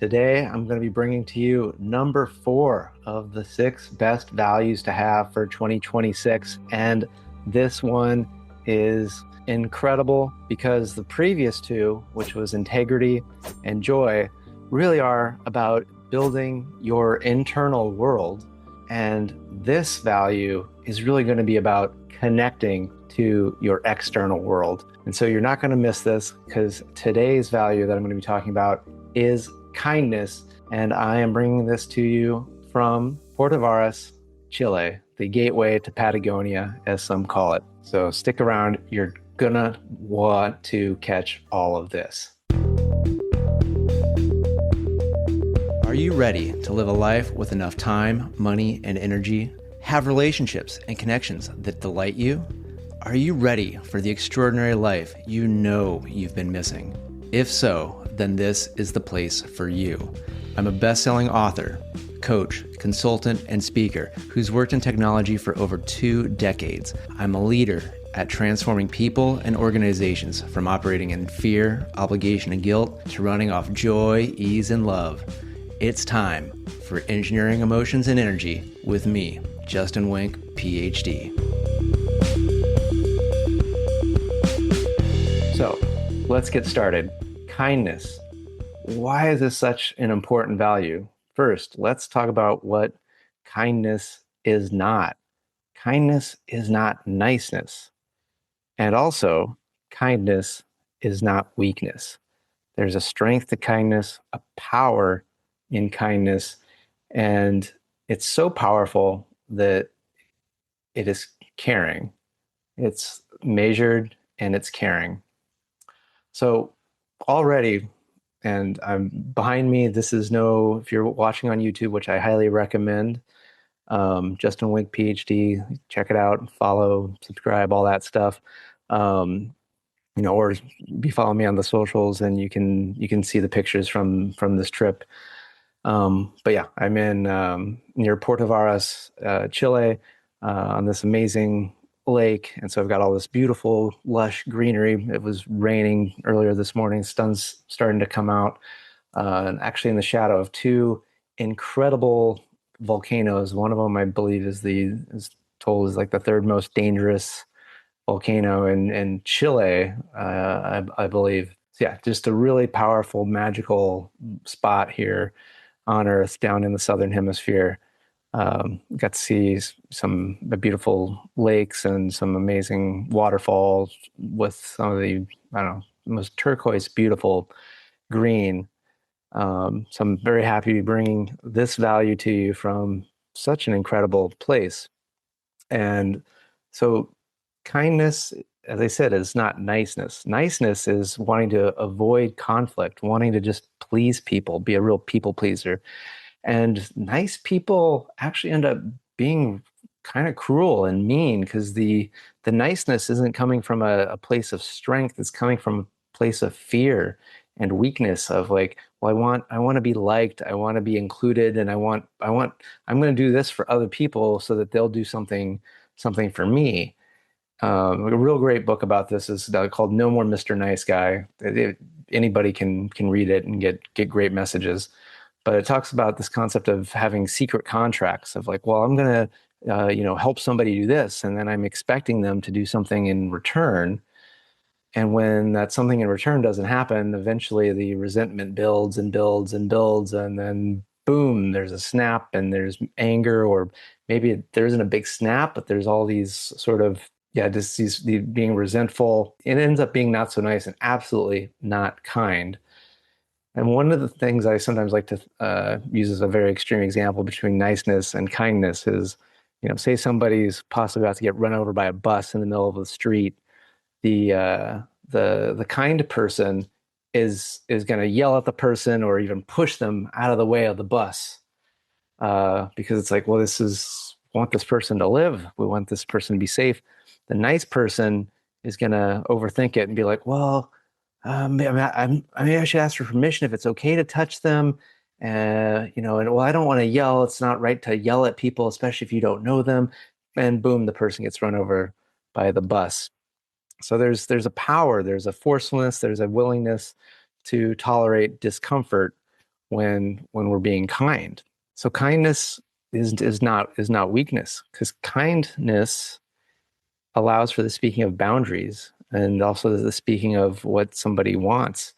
Today, I'm going to be bringing to you number 4 of the 6 best values to have for 2026. And this one is incredible because the previous two, which was integrity and joy, really are about building your internal world. And this value is really going to be about connecting to your external world. And so you're not going to miss this because today's value that I'm going to be talking about is kindness. And I am bringing this to you from Puerto Varas, Chile, the gateway to Patagonia, as some call it. So stick around. You're gonna want to catch all of this. Are you ready to live a life with enough time, money, and energy? Have relationships and connections that delight you? Are you ready for the extraordinary life you know you've been missing? If so, then this is the place for you. I'm a best-selling author, coach, consultant, and speaker who's worked in technology for over 2 decades. I'm a leader at transforming people and organizations from operating in fear, obligation, and guilt to running off joy, ease, and love. It's time for Engineering Emotions and Energy with me, Justin Wink, Ph.D. So let's get started. Kindness. Why is this such an important value? First, let's talk about what kindness is not. Kindness is not niceness. And also, kindness is not weakness. There's a strength to kindness, a power in kindness, and it's so powerful that it is caring. It's measured and it's caring. So already, and I'm behind me, this is if you're watching on YouTube, which I highly recommend, Justin Wink, Ph.D., check it out, follow, subscribe, all that stuff. Or be following me on the socials and you can see the pictures from this trip. But yeah, I'm in near Puerto Varas, Chile, on this amazing lake. And so I've got all this beautiful, lush greenery. It was raining earlier this morning. Sun's starting to come out. And actually in the shadow of 2 incredible volcanoes. One of them, I believe, is told as like the 3rd most dangerous volcano in Chile, I believe. So yeah, just a really powerful, magical spot here on Earth, down in the southern hemisphere. Got to see some beautiful lakes and some amazing waterfalls with some of the, most turquoise, beautiful green. So I'm very happy to be bringing this value to you from such an incredible place. And so kindness, as I said, is not niceness. Niceness is wanting to avoid conflict, wanting to just please people, be a real people pleaser. And nice people actually end up being kind of cruel and mean because the niceness isn't coming from a place of strength. It's coming from a place of fear and weakness of like, well, I want to be liked. I want to be included. And I'm going to do this for other people so that they'll do something for me. A real great book about this is called No More Mr. Nice Guy. Anybody can read it and get great messages. But it talks about this concept of having secret contracts of like, well, I'm going to, help somebody do this, and then I'm expecting them to do something in return. And when that something in return doesn't happen, eventually the resentment builds and builds and builds, and then boom, there's a snap and there's anger, or maybe there isn't a big snap, but there's all these sort of, just these being resentful. It ends up being not so nice and absolutely not kind. And one of the things I sometimes like to use as a very extreme example between niceness and kindness is, say somebody's possibly about to get run over by a bus in the middle of the street. The kind person is going to yell at the person or even push them out of the way of the bus because it's like, well, we want this person to live. We want this person to be safe. The nice person is going to overthink it and be like, well, maybe I should ask for permission if it's okay to touch them. And well, I don't want to yell. It's not right to yell at people, especially if you don't know them. And boom, the person gets run over by the bus. So there's a power, there's a forcefulness, there's a willingness to tolerate discomfort when we're being kind. So kindness is not weakness, because kindness allows for the speaking of boundaries and also the speaking of what somebody wants.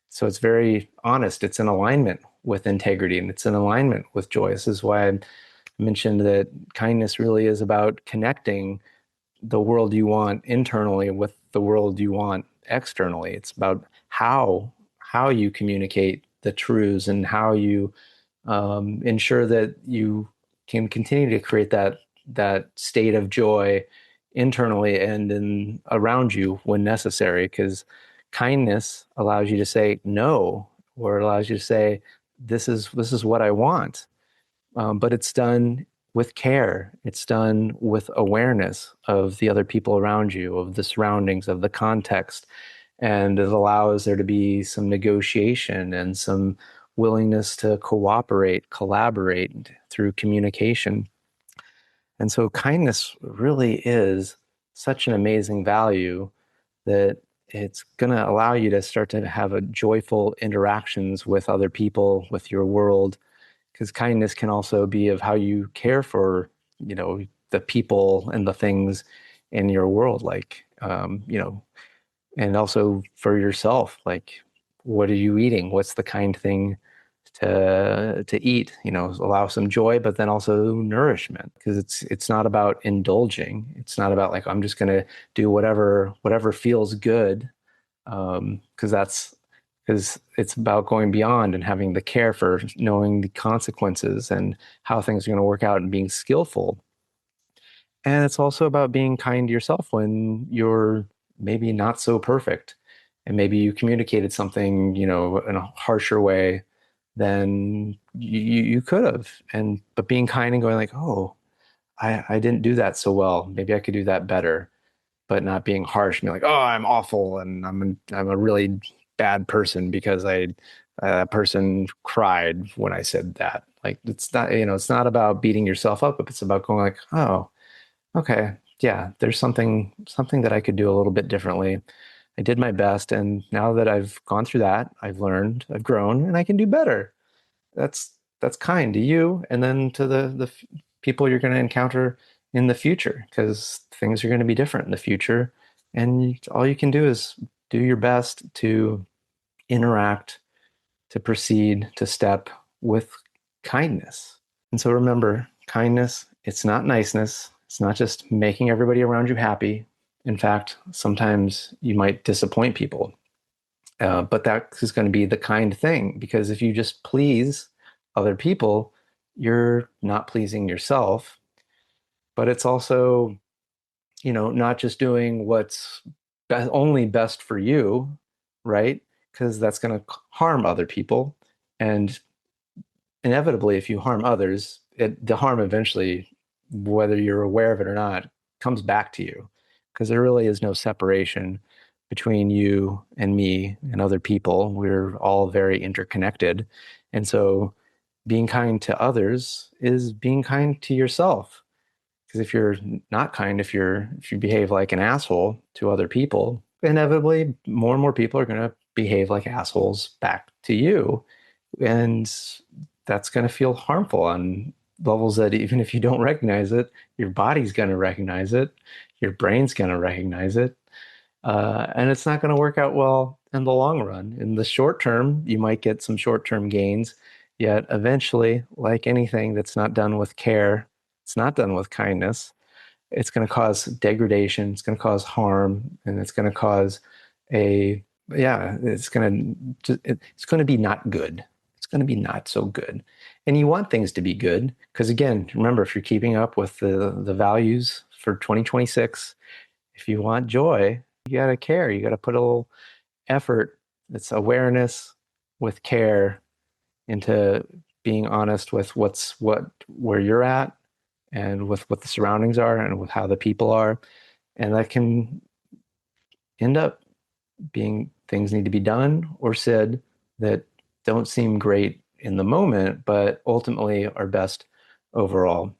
So it's very honest. It's in alignment with integrity and it's in alignment with joy. This is why I mentioned that kindness really is about connecting the world you want internally with the world you want externally. It's about how you communicate the truths and how you ensure that you can continue to create that state of joy internally and in around you when necessary. Because kindness allows you to say no, or allows you to say this is what I want, but it's done with care. It's done with awareness of the other people around you, of the surroundings, of the context. And it allows there to be some negotiation and some willingness to cooperate, collaborate through communication. And so kindness really is such an amazing value that it's going to allow you to start to have a joyful interactions with other people, with your world, because kindness can also be of how you care for, the people and the things in your world, like, and also for yourself, like, what are you eating? What's the kind thing to eat? Allow some joy, but then also nourishment, because it's not about indulging. It's not about like I'm just gonna do whatever feels good, because it's about going beyond and having the care for knowing the consequences and how things are going to work out and being skillful. And it's also about being kind to yourself when you're maybe not so perfect. And maybe you communicated something, in a harsher way than you could have. But being kind and going like, oh, I didn't do that so well. Maybe I could do that better, but not being harsh and be like, oh, I'm awful and I'm a really bad person because a person cried when I said that. Like it's not about beating yourself up, but it's about going like, oh, okay, yeah, there's something that I could do a little bit differently. I did my best, and now that I've gone through that, I've learned, I've grown, and I can do better. That's kind to you, and then to the people you're going to encounter in the future, because things are going to be different in the future, and all you can do is do your best to interact, to proceed, to step with kindness. And so remember, kindness, it's not niceness. It's not just making everybody around you happy. In fact, sometimes you might disappoint people. But that is going to be the kind thing, because if you just please other people, you're not pleasing yourself. But it's also, not just doing what's only best for you, right? Because that's going to harm other people. And inevitably, if you harm others, the harm eventually, whether you're aware of it or not, comes back to you, because there really is no separation between you and me and other people. We're all very interconnected. And so being kind to others is being kind to yourself. Because if you're not kind, if you behave like an asshole to other people, inevitably more and more people are going to behave like assholes back to you. And that's going to feel harmful on levels that even if you don't recognize it, your body's going to recognize it, your brain's going to recognize it. And it's not going to work out well in the long run. In the short term, you might get some short-term gains, yet eventually, like anything that's not done with care, it's not done with kindness, it's going to cause degradation, it's going to cause harm, and it's going to cause a yeah, it's going to be not good. It's going to be not so good. And you want things to be good because again, remember, if you're keeping up with the values for 2026, if you want joy, you got to care. You got to put a little effort. It's awareness with care into being honest with where you're at and with what the surroundings are and with how the people are. And that can end up being things need to be done or said that don't seem great in the moment, but ultimately are best overall.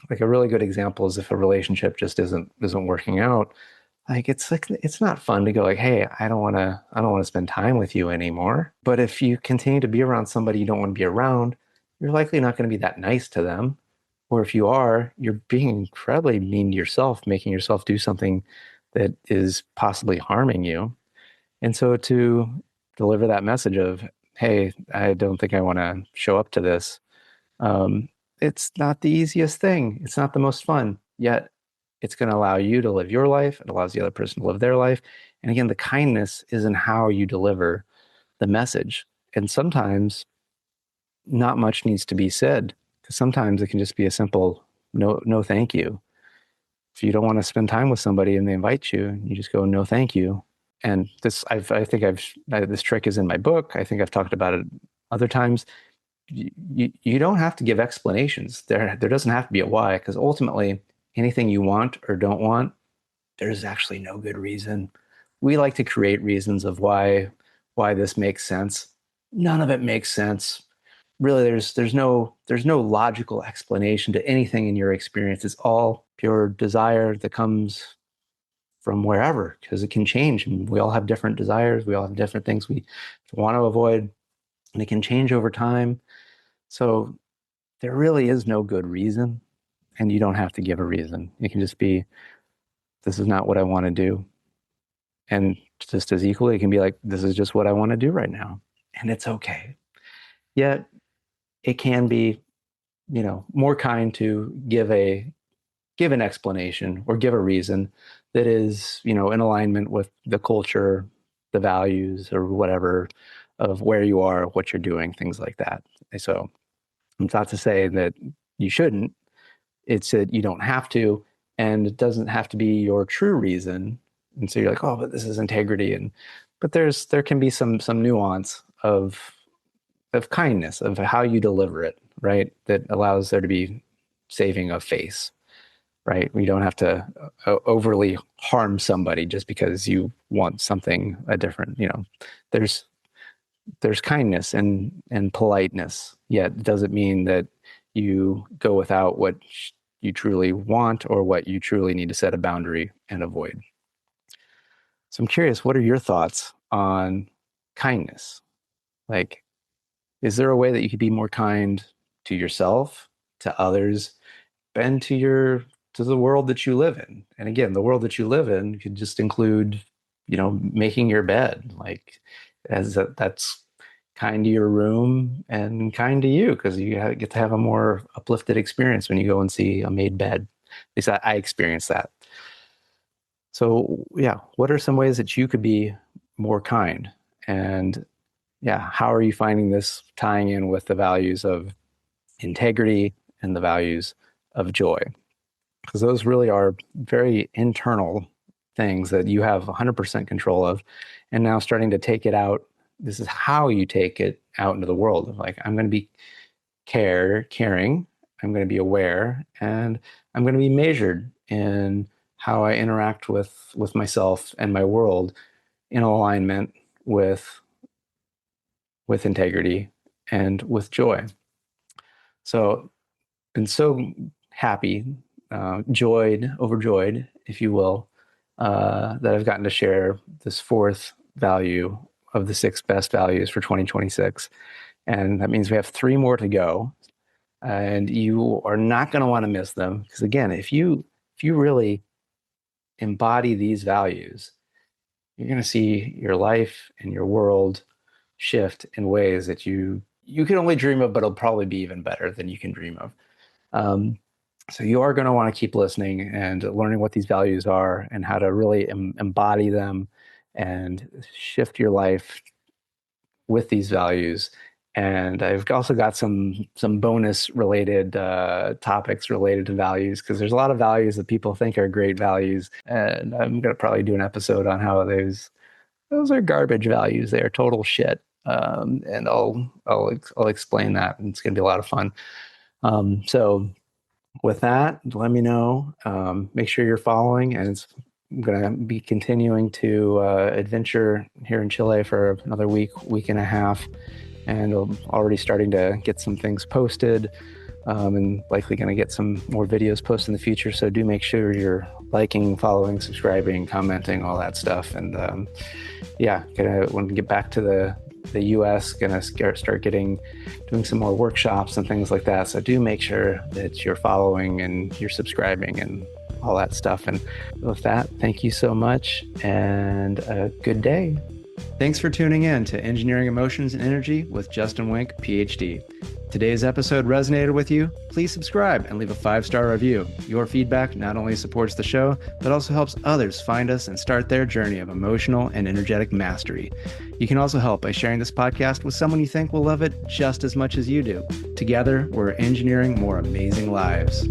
Like a really good example is if a relationship just isn't working out, like it's not fun to go like, hey, I don't want to spend time with you anymore. But if you continue to be around somebody you don't want to be around, you're likely not going to be that nice to them. Or if you are, you're being incredibly mean to yourself, making yourself do something that is possibly harming you. And so to deliver that message of, hey, I don't think I want to show up to this, um, it's not the easiest thing. It's not the most fun, yet it's going to allow you to live your life. It allows the other person to live their life. And again, the kindness is in how you deliver the message. And sometimes not much needs to be said, because sometimes it can just be a simple no, no, thank you. If you don't want to spend time with somebody and they invite you, you just go, no, thank you. And I think this trick is in my book. I think I've talked about it other times. You don't have to give explanations. There doesn't have to be a why, because ultimately anything you want or don't want, there's actually no good reason. We like to create reasons of why this makes sense. None of it makes sense. Really, there's no logical explanation to anything in your experience. It's all pure desire that comes from wherever, because it can change. And we all have different desires. We all have different things we want to avoid, and it can change over time. So there really is no good reason, and you don't have to give a reason. It can just be, this is not what I want to do. And just as equally, it can be like, this is just what I want to do right now. And it's okay. Yet it can be, more kind to give an explanation or give a reason that is, in alignment with the culture, the values, or whatever of where you are, what you're doing, things like that. So it's not to say that you shouldn't. It's that you don't have to, and it doesn't have to be your true reason. And so you're like, oh, but this is integrity, but there can be some nuance of kindness, of how you deliver it, right? That allows there to be saving of face, right? We don't have to overly harm somebody just because you want something a different, there's there's kindness and politeness, yet it doesn't mean that you go without what you truly want or what you truly need to set a boundary and avoid. So I'm curious, what are your thoughts on kindness? Like, is there a way that you could be more kind to yourself, to others, and to the world that you live in? And again, the world that you live in could just include, making your bed. Like, that's kind to your room and kind to you, because get to have a more uplifted experience when you go and see a made bed. At least I experienced that. So yeah, what are some ways that you could be more kind? And yeah, how are you finding this tying in with the values of integrity and the values of joy? Because those really are very internal things that you have 100% control of. And now starting to take it out, this is how you take it out into the world. Like, I'm going to be caring, I'm going to be aware, and I'm going to be measured in how I interact with myself and my world in alignment with integrity and with joy. So, been so happy, overjoyed, if you will, that I've gotten to share this fourth value of the six best values for 2026. And that means we have three more to go. And you are not going to want to miss them. Because again, if you really embody these values, you're going to see your life and your world shift in ways that you can only dream of, but it'll probably be even better than you can dream of. Um, so you are going to want to keep listening and learning what these values are and how to really embody them and shift your life with these values. And I've also got some bonus related topics related to values, because there's a lot of values that people think are great values, and I'm going to probably do an episode on how those are garbage values. They are total shit. And I'll explain that, and it's going to be a lot of fun. So with that, let me know. Make sure you're following, and I'm going to be continuing to adventure here in Chile for another week and a half, and I'm already starting to get some things posted. and likely going to get some more videos posted in the future. So do make sure you're liking, following, subscribing, commenting, all that stuff. And yeah, when we get back to the US, gonna start doing some more workshops and things like that. So do make sure that you're following and you're subscribing and all that stuff. And with that, thank you so much and a good day. Thanks for tuning in to Engineering Emotions and Energy with Justin Wink, Ph.D. Today's episode resonated with you? Please subscribe and leave a 5-star review. Your feedback not only supports the show, but also helps others find us and start their journey of emotional and energetic mastery. You can also help by sharing this podcast with someone you think will love it just as much as you do. Together, we're engineering more amazing lives.